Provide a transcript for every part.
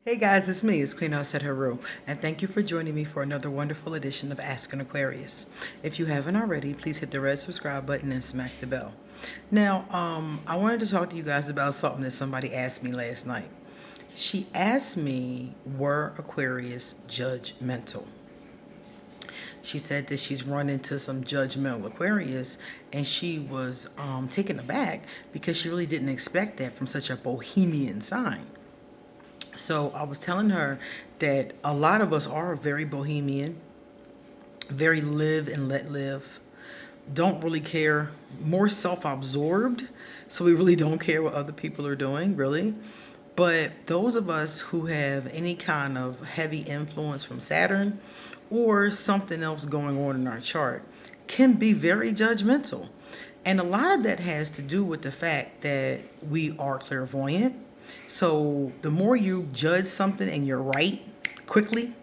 Hey guys, it's me, it's Queen Set Haru, and thank you for joining me for another wonderful edition of Ask an Aquarius. If you haven't already, please hit the red subscribe button and smack the bell. Now, I wanted to talk to you guys about something that somebody asked me last night. She asked me, were Aquarius judgmental? She said that she's run into some judgmental Aquarius, and she was taken aback because she really didn't expect that from such a bohemian sign. So I was telling her that a lot of us are very bohemian, very live and let live, don't really care, more self absorbed. So we really don't care what other people are doing, really. But those of us who have any kind of heavy influence from Saturn or something else going on in our chart can be very judgmental. And a lot of that has to do with the fact that we are clairvoyant. So the more you judge something and you're right quickly,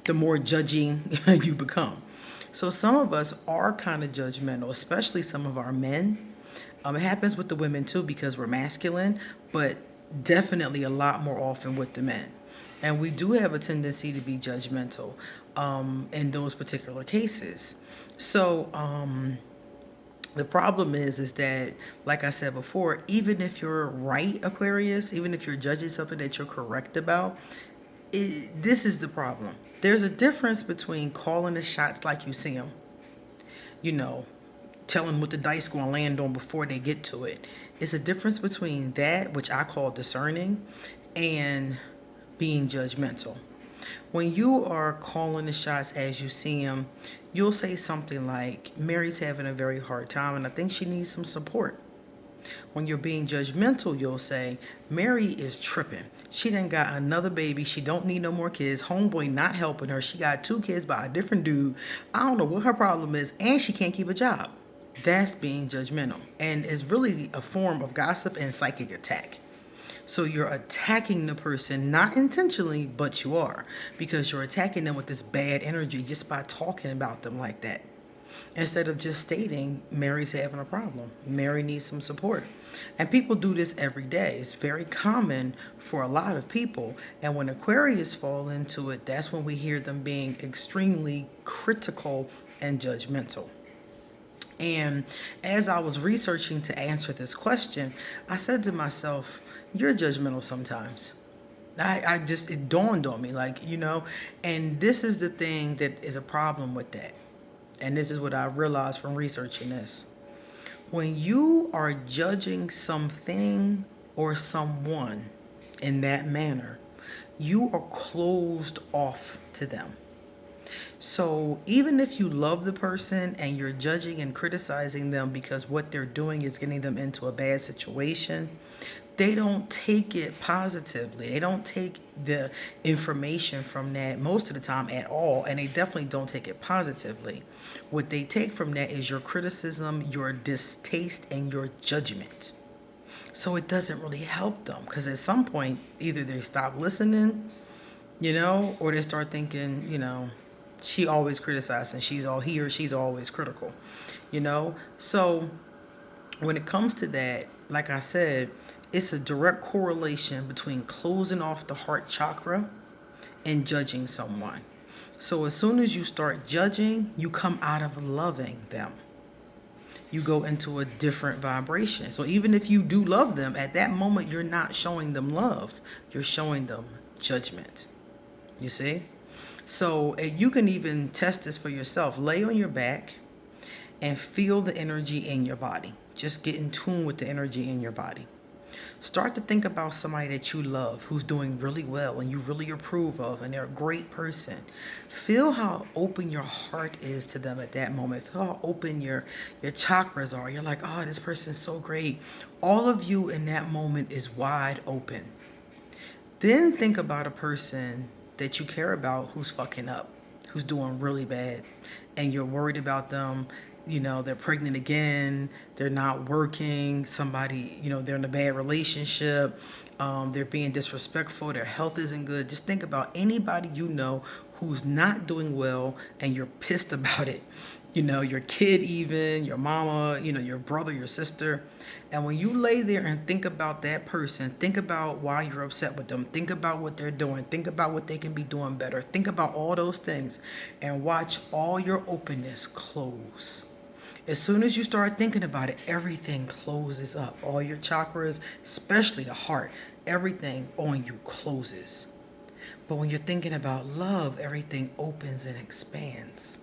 the more judging you become. So some of us are kind of judgmental, especially some of our men. It happens with the women too because we're masculine, but definitely a lot more often with the men. And we do have a tendency to be judgmental in those particular cases. So the problem is that, like I said before, even if you're right, Aquarius, even if you're judging something that you're correct about, this is the problem. There's a difference between calling the shots like you see them, you know, telling what the dice going to land on before they get to it. It's a difference between that, which I call discerning, and being judgmental. When you are calling the shots as you see them, you'll say something like, Mary's having a very hard time and I think she needs some support. When you're being judgmental, you'll say, Mary is tripping. She done got another baby. She don't need no more kids. Homeboy not helping her. She got 2 kids by a different dude. I don't know what her problem is, and she can't keep a job. That's being judgmental. And it's really a form of gossip and psychic attack. So you're attacking the person, not intentionally, but you are, because you're attacking them with this bad energy just by talking about them like that. Instead of just stating, Mary's having a problem. Mary needs some support. And people do this every day. It's very common for a lot of people. And when Aquarius fall into it, that's when we hear them being extremely critical and judgmental. And as I was researching to answer this question, I said to myself, you're judgmental sometimes. I just, it dawned on me, like, and this is the thing that is a problem with that. And this is what I realized from researching this. When you are judging something or someone in that manner, you are closed off to them. So even if you love the person and you're judging and criticizing them because what they're doing is getting them into a bad situation, they don't take it positively. They don't take the information from that most of the time at all, and they definitely don't take it positively. What they take from that is your criticism, your distaste, and your judgment. So it doesn't really help them because at some point, either they stop listening, or they start thinking, she always criticizes and he or she's always critical, So when it comes to that, like I said, it's a direct correlation between closing off the heart chakra and judging someone. So as soon as you start judging, you come out of loving them. You go into a different vibration. So even if you do love them, at that moment, you're not showing them love. You're showing them judgment. You see? So you can even test this for yourself. Lay on your back and feel the energy in your body. Just get in tune with the energy in your body. Start to think about somebody that you love who's doing really well and you really approve of and they're a great person. Feel how open your heart is to them at that moment. Feel how open your chakras are. You're like, oh, this person's so great. All of you in that moment is wide open. Then think about a person that you care about who's fucking up, who's doing really bad, and you're worried about them. They're pregnant again, they're not working, somebody, they're in a bad relationship, They're being disrespectful. Their health isn't good. Just think about anybody you know who's not doing well and you're pissed about it. Your kid, even your mama, your brother, your sister. And when you lay there and think about that person, think about why you're upset with them, think about what they're doing, think about what they can be doing better, think about all those things, and watch all your openness close. As soon as you start thinking about it, everything closes up. All your chakras, especially the heart, everything on you closes. But when you're thinking about love, everything opens and expands.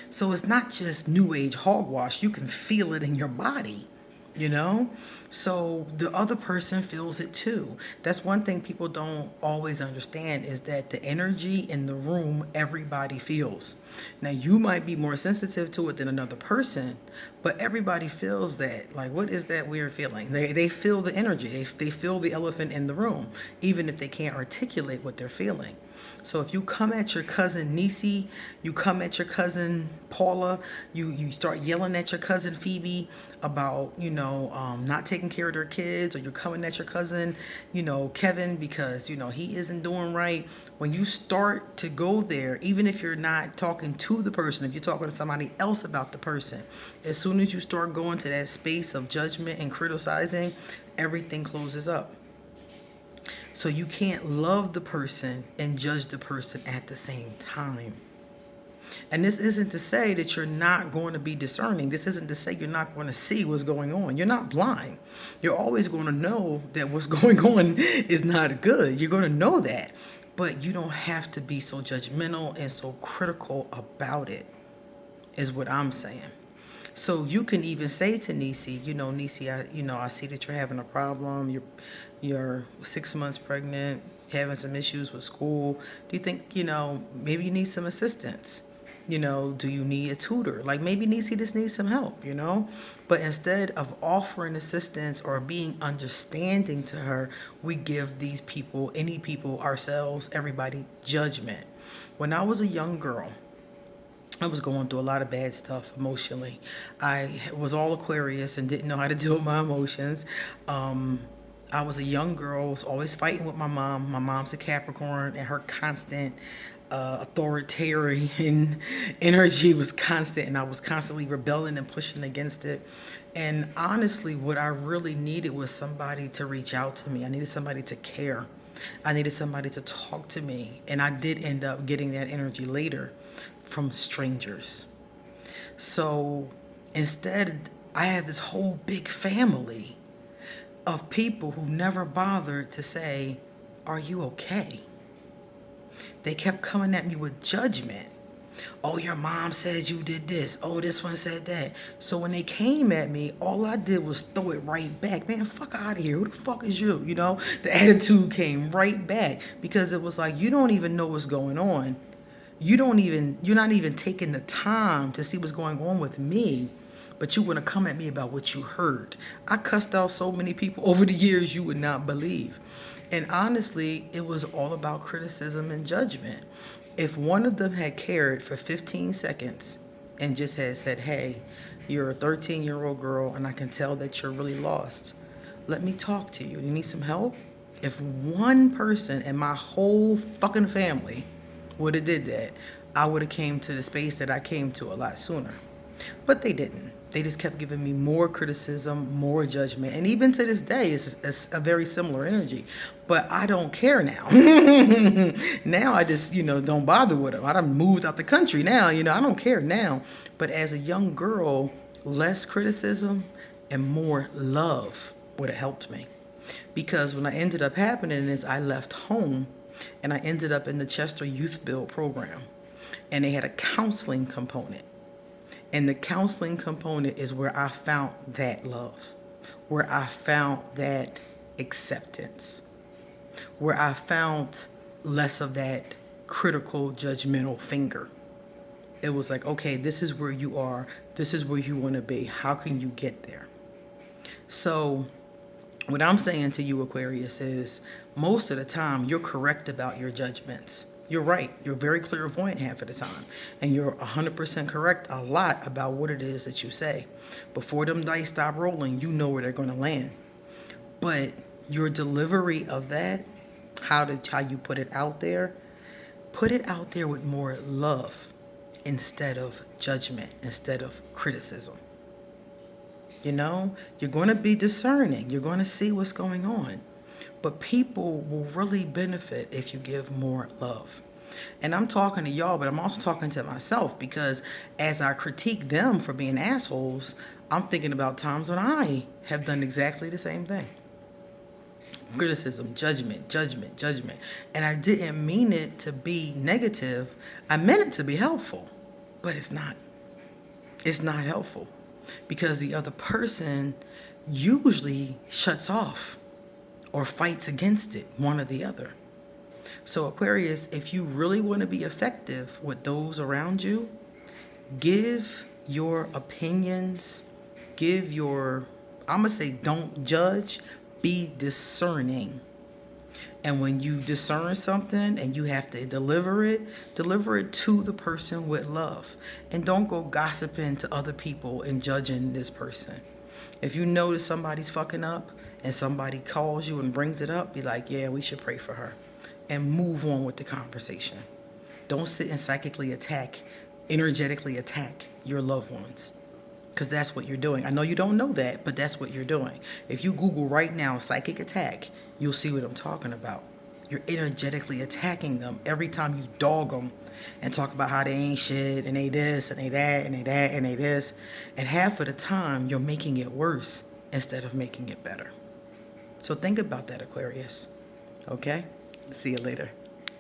So it's not just new age hogwash. You can feel it in your body, you know? So the other person feels it too. That's one thing people don't always understand, is that the energy in the room, everybody feels. Now, you might be more sensitive to it than another person, but everybody feels that. Like, what is that weird feeling? They feel the energy. They feel the elephant in the room, even if they can't articulate what they're feeling. So if you come at your cousin Nisi, you come at your cousin Paula, you start yelling at your cousin Phoebe about, not taking care of their kids, or you're coming at your cousin, Kevin, because, he isn't doing right. When you start to go there, even if you're not talking to the person, if you're talking to somebody else about the person, as soon as you start going to that space of judgment and criticizing, everything closes up. So you can't love the person and judge the person at the same time. And this isn't to say that you're not going to be discerning. This isn't to say you're not going to see what's going on. You're not blind. You're always going to know that what's going on is not good. You're going to know that. But you don't have to be so judgmental and so critical about it, is what I'm saying. So you can even say to Nisi, Nisi, I see that you're having a problem. You're 6 months pregnant, having some issues with school. Do you think, maybe you need some assistance? Do you need a tutor? Like, maybe Nisi just needs some help, But instead of offering assistance or being understanding to her, we give these people, any people, ourselves, everybody, judgment. When I was a young girl, I was going through a lot of bad stuff emotionally. I was all Aquarius and didn't know how to deal with my emotions. I was a young girl, was always fighting with my mom. My mom's a Capricorn, and her constant authoritarian energy was constant, and I was constantly rebelling and pushing against it. And honestly, what I really needed was somebody to reach out to me. I needed somebody to care. I needed somebody to talk to me. And I did end up getting that energy later from strangers. So instead, I had this whole big family of people who never bothered to say, "Are you okay?" They kept coming at me with judgment. "Oh, your mom says you did this. Oh, this one said that." So when they came at me, all I did was throw it right back. "Man, fuck out of here. Who the fuck is you?" The attitude came right back, because it was like, you don't even know what's going on. You're not even taking the time to see what's going on with me, but you want to come at me about what you heard. I cussed out so many people over the years you would not believe. And honestly, it was all about criticism and judgment. If one of them had cared for 15 seconds and just had said, "Hey, you're a 13-year-old girl and I can tell that you're really lost. Let me talk to you. You need some help?" If one person in my whole fucking family would have did that, I would have came to the space that I came to a lot sooner. But they didn't. They just kept giving me more criticism, more judgment. And even to this day, it's a very similar energy. But I don't care now. Now I just, don't bother with them. I done moved out the country now. I don't care now. But as a young girl, less criticism and more love would have helped me. Because when I ended up happening is I left home and I ended up in the Chester Youth Build program. And they had a counseling component. And the counseling component is where I found that love, where I found that acceptance, where I found less of that critical, judgmental finger. It was like, okay, this is where you are. This is where you want to be. How can you get there? So what I'm saying to you, Aquarius, is most of the time you're correct about your judgments. You're right. You're very clairvoyant half of the time. And you're 100% correct a lot about what it is that you say. Before them dice stop rolling, you know where they're going to land. But your delivery of that, how you put it out there, with more love instead of judgment, instead of criticism. You know, you're going to be discerning. You're going to see what's going on. But people will really benefit if you give more love. And I'm talking to y'all, but I'm also talking to myself, because as I critique them for being assholes, I'm thinking about times when I have done exactly the same thing. Criticism, judgment, judgment, judgment. And I didn't mean it to be negative. I meant it to be helpful, but it's not. It's not helpful, because the other person usually shuts off or fights against it, one or the other. So Aquarius, if you really want to be effective with those around you, give your opinions, I'm going to say, don't judge, be discerning. And when you discern something and you have to deliver it to the person with love. And don't go gossiping to other people and judging this person. If you notice somebody's fucking up and somebody calls you and brings it up, be like, yeah, we should pray for her. And move on with the conversation. Don't sit and energetically attack your loved ones. Because that's what you're doing. I know you don't know that, but that's what you're doing. If you Google right now psychic attack, you'll see what I'm talking about. You're energetically attacking them every time you dog them and talk about how they ain't shit and they this and they that and they that and they this. And half of the time, you're making it worse instead of making it better. So think about that, Aquarius. Okay? See you later.